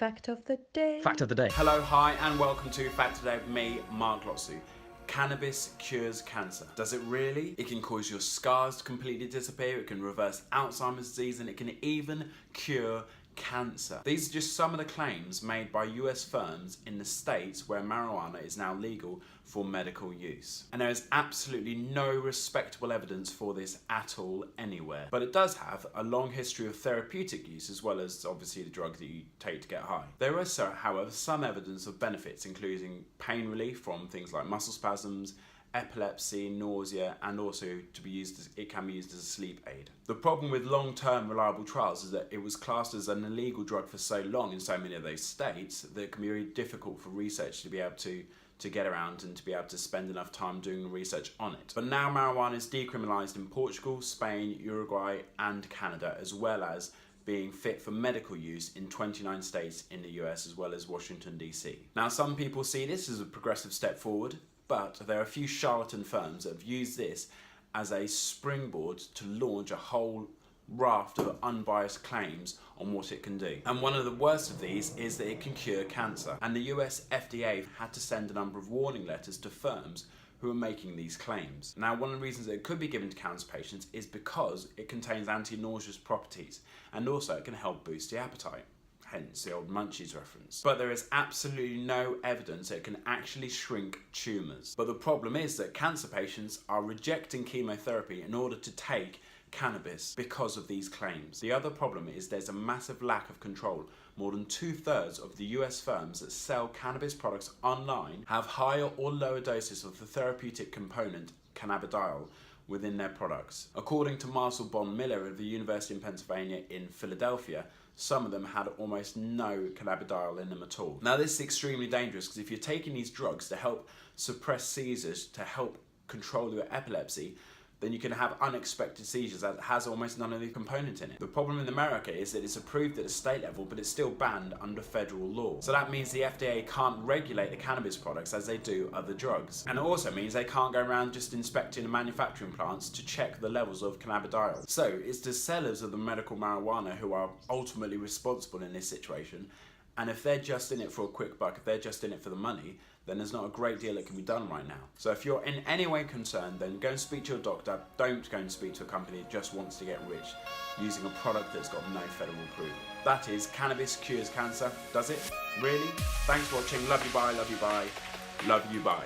Fact of the day. Fact of the day. Hello, hi, and welcome to Fact of the Day with me, Mark Lotsu. Cannabis cures cancer. Does it really? It can cause your scars to completely disappear, it can reverse Alzheimer's disease, and it can even cure cancer. These are just some of the claims made by US firms in the states where marijuana is now legal for medical use. And there is absolutely no respectable evidence for this at all anywhere. But it does have a long history of therapeutic use as well as obviously the drug that you take to get high. There is, however, some evidence of benefits, including pain relief from things like muscle spasms, epilepsy, nausea, and also it can be used as a sleep aid. The problem with long-term reliable trials is that it was classed as an illegal drug for so long in so many of those states that it can be very difficult for research to be able to get around and to be able to spend enough time doing the research on it. But now marijuana is decriminalised in Portugal, Spain, Uruguay, and Canada, as well as being fit for medical use in 29 states in the US as well as Washington DC. Now some people see this as a progressive step forward, but there are a few charlatan firms that have used this as a springboard to launch a whole raft of unbiased claims on what it can do. And one of the worst of these is that it can cure cancer. And the US FDA had to send a number of warning letters to firms who are making these claims. Now, one of the reasons that it could be given to cancer patients is because it contains anti-nauseous properties, and also it can help boost the appetite. Hence the old munchies reference. But there is absolutely no evidence that it can actually shrink tumours. But the problem is that cancer patients are rejecting chemotherapy in order to take cannabis because of these claims. The other problem is there's a massive lack of control. More than 2/3 of the US firms that sell cannabis products online have higher or lower doses of the therapeutic component cannabidiol within their products. According to Marcel Bon Miller of the University of Pennsylvania in Philadelphia, some of them had almost no cannabidiol in them at all. Now this is extremely dangerous because if you're taking these drugs to help suppress seizures, to help control your epilepsy, then you can have unexpected seizures that has almost none of the component in it. The problem in America is that it's approved at a state level, but it's still banned under federal law. So that means the FDA can't regulate the cannabis products as they do other drugs. And it also means they can't go around just inspecting the manufacturing plants to check the levels of cannabidiol. So it's the sellers of the medical marijuana who are ultimately responsible in this situation. And if they're just in it for a quick buck, if they're just in it for the money, then there's not a great deal that can be done right now. So if you're in any way concerned, then go and speak to your doctor. Don't go and speak to a company that just wants to get rich using a product that's got no federal approval. That is, cannabis cures cancer. Does it? Really? Thanks for watching. Love you, bye, love you, bye. Love you, bye.